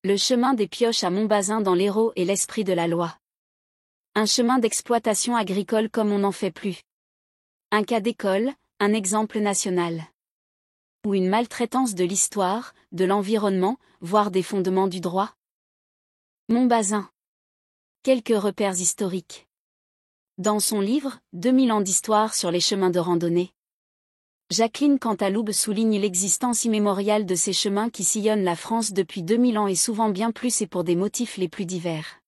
Le chemin des Pioches à Montbazin dans l'Hérault est l'esprit de la loi. Un chemin d'exploitation agricole comme on n'en fait plus. Un cas d'école, un exemple national. Ou une maltraitance de l'histoire, de l'environnement, voire des fondements du droit. Montbazin. Quelques repères historiques. Dans son livre « 2000 ans d'histoire sur les chemins de randonnée », Jacqueline Cantaloube souligne l'existence immémoriale de ces chemins qui sillonnent la France depuis 2000 ans et souvent bien plus et pour des motifs les plus divers.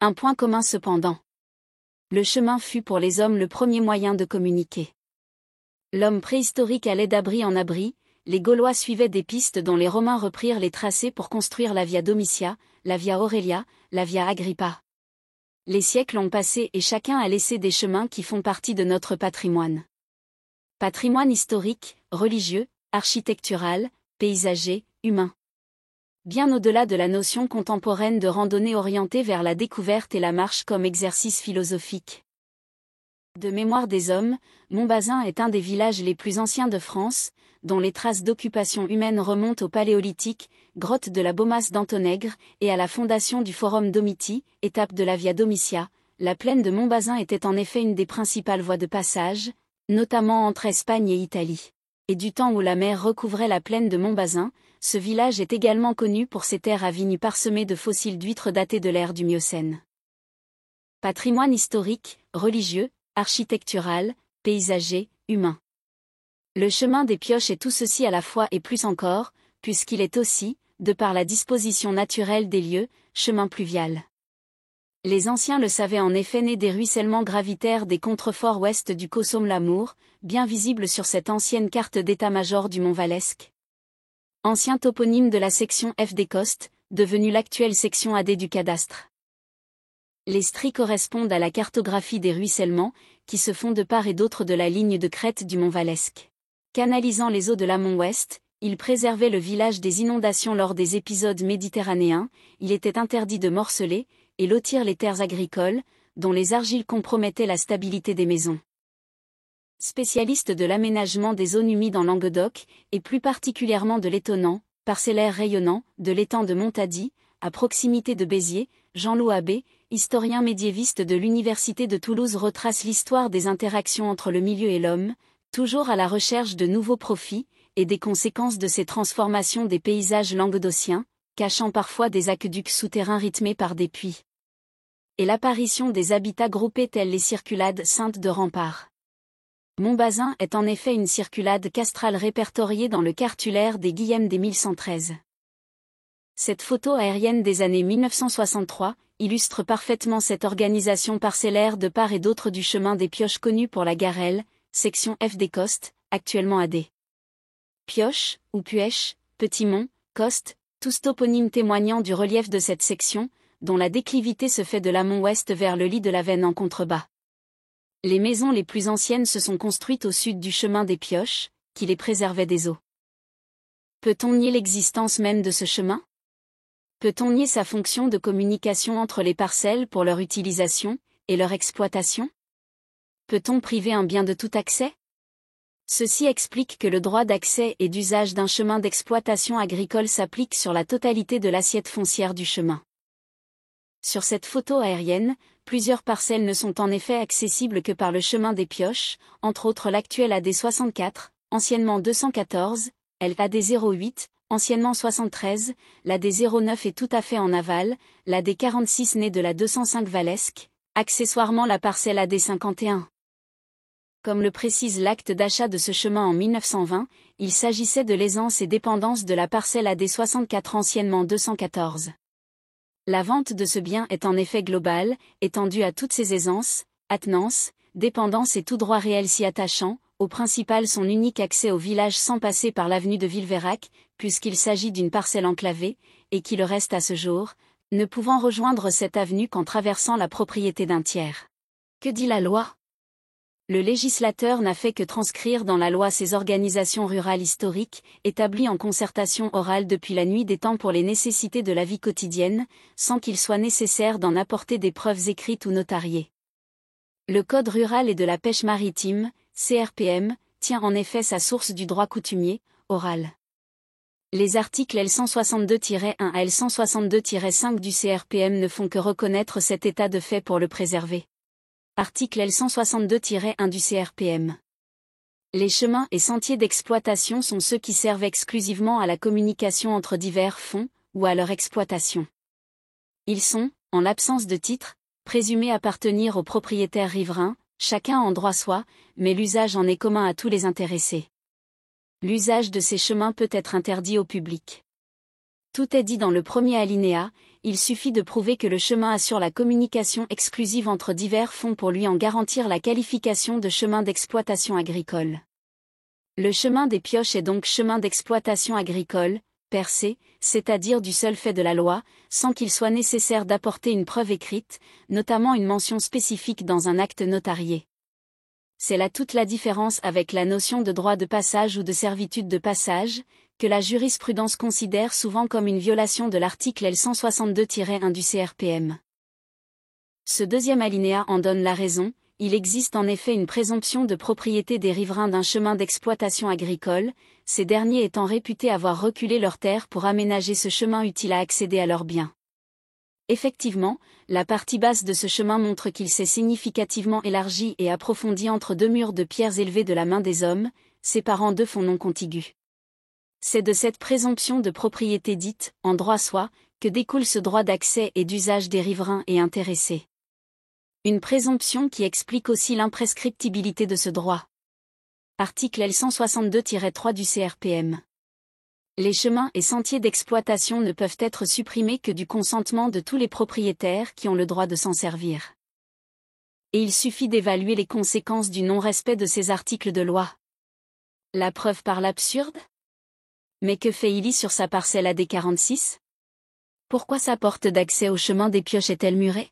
Un point commun cependant. Le chemin fut pour les hommes le premier moyen de communiquer. L'homme préhistorique allait d'abri en abri, les Gaulois suivaient des pistes dont les Romains reprirent les tracés pour construire la Via Domitia, la Via Aurelia, la Via Agrippa. Les siècles ont passé et chacun a laissé des chemins qui font partie de notre patrimoine. Patrimoine historique, religieux, architectural, paysager, humain. Bien au-delà de la notion contemporaine de randonnée orientée vers la découverte et la marche comme exercice philosophique. De mémoire des hommes, Montbazin est un des villages les plus anciens de France, dont les traces d'occupation humaine remontent au Paléolithique, grotte de la Baumasse d'Antonègre, et à la fondation du Forum Domiti, étape de la Via Domitia. La plaine de Montbazin était en effet une des principales voies de passage, notamment entre Espagne et Italie. Et du temps où la mer recouvrait la plaine de Montbazin, ce village est également connu pour ses terres à vignes parsemées de fossiles d'huîtres datés de l'ère du Miocène. Patrimoine historique, religieux, architectural, paysager, humain. Le chemin des Pioches est tout ceci à la fois et plus encore, puisqu'il est aussi, de par la disposition naturelle des lieux, chemin pluvial. Les anciens le savaient en effet, né des ruissellements gravitaires des contreforts ouest du Caussôme-l'Amour, bien visible sur cette ancienne carte d'état-major du Mont Valesque. Ancien toponyme de la section F des Costes, devenue l'actuelle section AD du cadastre. Les stries correspondent à la cartographie des ruissellements, qui se font de part et d'autre de la ligne de crête du Mont Valesque. Canalisant les eaux de l'amont ouest, il préservait le village des inondations lors des épisodes méditerranéens, il était interdit de morceler, et lotir les terres agricoles, dont les argiles compromettaient la stabilité des maisons. Spécialiste de l'aménagement des zones humides en Languedoc, et plus particulièrement de l'étonnant, parcellaire rayonnant, de l'étang de Montady, à proximité de Béziers, Jean-Loup Abbé, historien médiéviste de l'Université de Toulouse, retrace l'histoire des interactions entre le milieu et l'homme, toujours à la recherche de nouveaux profits, et des conséquences de ces transformations des paysages languedociens, cachant parfois des aqueducs souterrains rythmés par des puits. Et l'apparition des habitats groupés tels les circulades saintes de Rempart. Montbazin est en effet une circulade castrale répertoriée dans le cartulaire des Guillem des 1113. Cette photo aérienne des années 1963 illustre parfaitement cette organisation parcellaire de part et d'autre du chemin des Pioches connu pour la Garenne, section F des Costes, actuellement AD. Pioche, ou Puèche, Petit Mont, Coste, tous toponymes témoignant du relief de cette section, dont la déclivité se fait de l'amont ouest vers le lit de la Veine en contrebas. Les maisons les plus anciennes se sont construites au sud du chemin des Pioches, qui les préservait des eaux. Peut-on nier l'existence même de ce chemin ? Peut-on nier sa fonction de communication entre les parcelles pour leur utilisation et leur exploitation ? Peut-on priver un bien de tout accès ? Ceci explique que le droit d'accès et d'usage d'un chemin d'exploitation agricole s'applique sur la totalité de l'assiette foncière du chemin. Sur cette photo aérienne, plusieurs parcelles ne sont en effet accessibles que par le chemin des Pioches, entre autres l'actuel AD 64, anciennement 214, l'AD 08, anciennement 73, l'AD 09 est tout à fait en aval, l'AD 46 né de la 205 Valesque, accessoirement la parcelle AD 51. Comme le précise l'acte d'achat de ce chemin en 1920, il s'agissait de l'aisance et dépendance de la parcelle AD 64 anciennement 214. La vente de ce bien est en effet globale, étendue à toutes ses aisances, attenances, dépendances et tout droit réel s'y attachant, au principal son unique accès au village sans passer par l'avenue de Villeveyrac, puisqu'il s'agit d'une parcelle enclavée, et qui le reste à ce jour, ne pouvant rejoindre cette avenue qu'en traversant la propriété d'un tiers. Que dit la loi ? Le législateur n'a fait que transcrire dans la loi ces organisations rurales historiques, établies en concertation orale depuis la nuit des temps pour les nécessités de la vie quotidienne, sans qu'il soit nécessaire d'en apporter des preuves écrites ou notariées. Le Code rural et de la pêche maritime, CRPM, tient en effet sa source du droit coutumier, oral. Les articles L162-1 à L162-5 du CRPM ne font que reconnaître cet état de fait pour le préserver. Article L162-1 du CRPM. Les chemins et sentiers d'exploitation sont ceux qui servent exclusivement à la communication entre divers fonds, ou à leur exploitation. Ils sont, en l'absence de titre, présumés appartenir aux propriétaires riverains, chacun en droit soit, mais l'usage en est commun à tous les intéressés. L'usage de ces chemins peut être interdit au public. Tout est dit dans le premier alinéa, il suffit de prouver que le chemin assure la communication exclusive entre divers fonds pour lui en garantir la qualification de chemin d'exploitation agricole. Le chemin des pioches est donc chemin d'exploitation agricole, per se, c'est-à-dire du seul fait de la loi, sans qu'il soit nécessaire d'apporter une preuve écrite, notamment une mention spécifique dans un acte notarié. C'est là toute la différence avec la notion de droit de passage ou de servitude de passage, que la jurisprudence considère souvent comme une violation de l'article L162-1 du CRPM. Ce deuxième alinéa en donne la raison, il existe en effet une présomption de propriété des riverains d'un chemin d'exploitation agricole, ces derniers étant réputés avoir reculé leurs terres pour aménager ce chemin utile à accéder à leurs biens. Effectivement, la partie basse de ce chemin montre qu'il s'est significativement élargi et approfondi entre deux murs de pierres élevés de la main des hommes, séparant deux fonds non contigus. C'est de cette présomption de propriété dite, en droit soit, que découle ce droit d'accès et d'usage des riverains et intéressés. Une présomption qui explique aussi l'imprescriptibilité de ce droit. Article L162-3 du CRPM. Les chemins et sentiers d'exploitation ne peuvent être supprimés que du consentement de tous les propriétaires qui ont le droit de s'en servir. Et il suffit d'évaluer les conséquences du non-respect de ces articles de loi. La preuve par l'absurde ? Mais que fait Illy sur sa parcelle AD 46 ? Pourquoi sa porte d'accès au chemin des pioches est-elle murée ?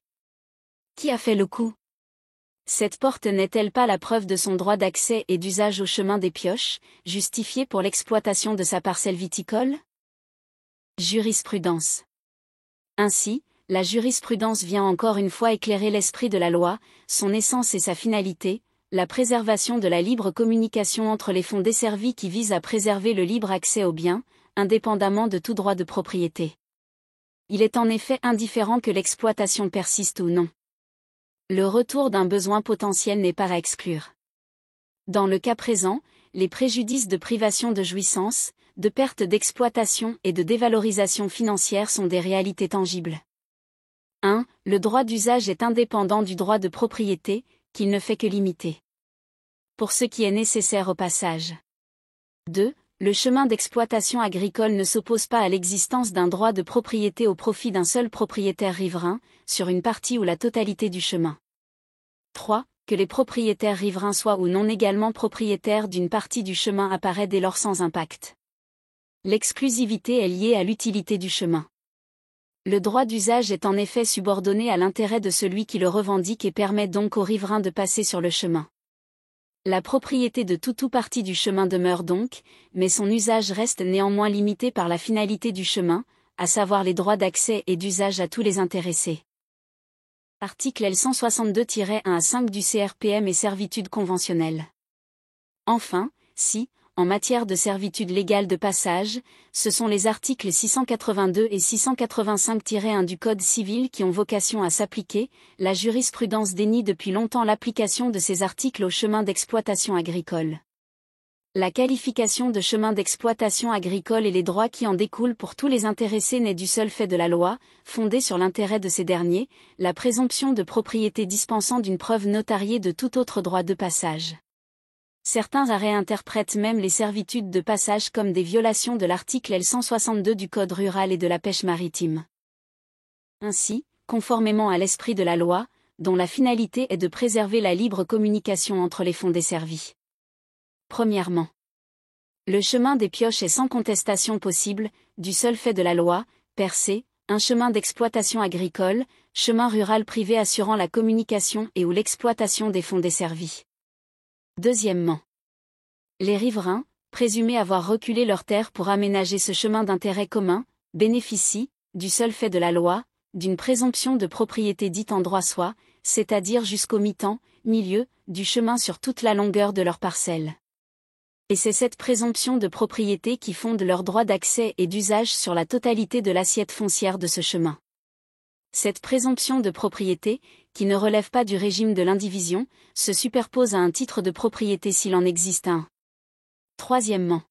Qui a fait le coup ? Cette porte n'est-elle pas la preuve de son droit d'accès et d'usage au chemin des pioches, justifié pour l'exploitation de sa parcelle viticole ? Jurisprudence. Ainsi, la jurisprudence vient encore une fois éclairer l'esprit de la loi, son essence et sa finalité, la préservation de la libre communication entre les fonds desservis qui visent à préserver le libre accès aux biens, indépendamment de tout droit de propriété. Il est en effet indifférent que l'exploitation persiste ou non. Le retour d'un besoin potentiel n'est pas à exclure. Dans le cas présent, les préjudices de privation de jouissance, de perte d'exploitation et de dévalorisation financière sont des réalités tangibles. 1. Le droit d'usage est indépendant du droit de propriété, qu'il ne fait que limiter. Pour ce qui est nécessaire au passage. 2. Le chemin d'exploitation agricole ne s'oppose pas à l'existence d'un droit de propriété au profit d'un seul propriétaire riverain, sur une partie ou la totalité du chemin. 3. Que les propriétaires riverains soient ou non également propriétaires d'une partie du chemin apparaît dès lors sans impact. L'exclusivité est liée à l'utilité du chemin. Le droit d'usage est en effet subordonné à l'intérêt de celui qui le revendique et permet donc aux riverains de passer sur le chemin. La propriété de tout ou partie du chemin demeure donc, mais son usage reste néanmoins limité par la finalité du chemin, à savoir les droits d'accès et d'usage à tous les intéressés. Article L162-1 à 5 du CRPM et servitude conventionnelle. Enfin, si, en matière de servitude légale de passage, ce sont les articles 682 et 685-1 du Code civil qui ont vocation à s'appliquer, la jurisprudence dénie depuis longtemps l'application de ces articles au chemin d'exploitation agricole. La qualification de chemin d'exploitation agricole et les droits qui en découlent pour tous les intéressés naît du seul fait de la loi, fondée sur l'intérêt de ces derniers, la présomption de propriété dispensant d'une preuve notariée de tout autre droit de passage. Certains arrêts interprètent même les servitudes de passage comme des violations de l'article L162 du Code rural et de la pêche maritime. Ainsi, conformément à l'esprit de la loi, dont la finalité est de préserver la libre communication entre les fonds desservis. Premièrement, le chemin des pioches est sans contestation possible, du seul fait de la loi, per se, un chemin d'exploitation agricole, chemin rural privé assurant la communication et ou l'exploitation des fonds desservis. Deuxièmement, les riverains, présumés avoir reculé leurs terres pour aménager ce chemin d'intérêt commun, bénéficient, du seul fait de la loi, d'une présomption de propriété dite en droit soit, c'est-à-dire jusqu'au mi-temps, milieu, du chemin sur toute la longueur de leur parcelle. Et c'est cette présomption de propriété qui fonde leur droit d'accès et d'usage sur la totalité de l'assiette foncière de ce chemin. Cette présomption de propriété, qui ne relève pas du régime de l'indivision, se superpose à un titre de propriété s'il en existe un. Troisièmement,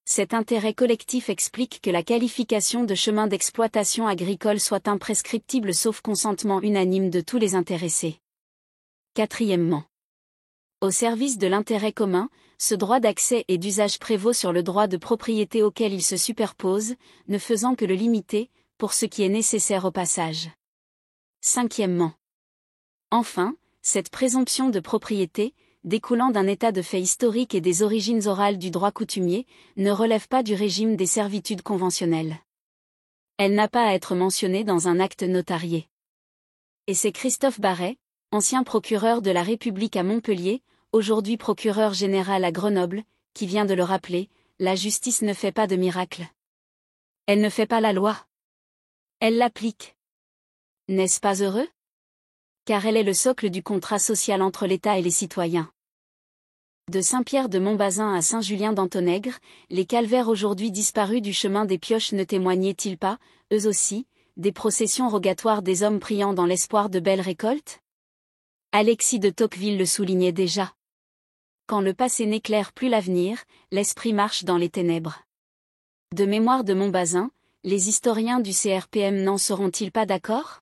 cet intérêt collectif explique que la qualification de chemin d'exploitation agricole soit imprescriptible sauf consentement unanime de tous les intéressés. Quatrièmement, au service de l'intérêt commun, ce droit d'accès et d'usage prévaut sur le droit de propriété auquel il se superpose, ne faisant que le limiter, pour ce qui est nécessaire au passage. Cinquièmement, enfin, cette présomption de propriété, découlant d'un état de fait historique et des origines orales du droit coutumier, ne relève pas du régime des servitudes conventionnelles. Elle n'a pas à être mentionnée dans un acte notarié. Et c'est Christophe Barret, ancien procureur de la République à Montpellier, aujourd'hui procureur général à Grenoble, qui vient de le rappeler, la justice ne fait pas de miracle. Elle ne fait pas la loi. Elle l'applique. N'est-ce pas heureux? Car elle est le socle du contrat social entre l'État et les citoyens. De Saint-Pierre-de-Montbazin à Saint-Julien-d'Antonègre, les calvaires aujourd'hui disparus du chemin des Pioches ne témoignaient-ils pas, eux aussi, des processions rogatoires des hommes priant dans l'espoir de belles récoltes? Alexis de Tocqueville le soulignait déjà. Quand le passé n'éclaire plus l'avenir, l'esprit marche dans les ténèbres. De mémoire de Montbazin, les historiens du CRPM n'en seront-ils pas d'accord?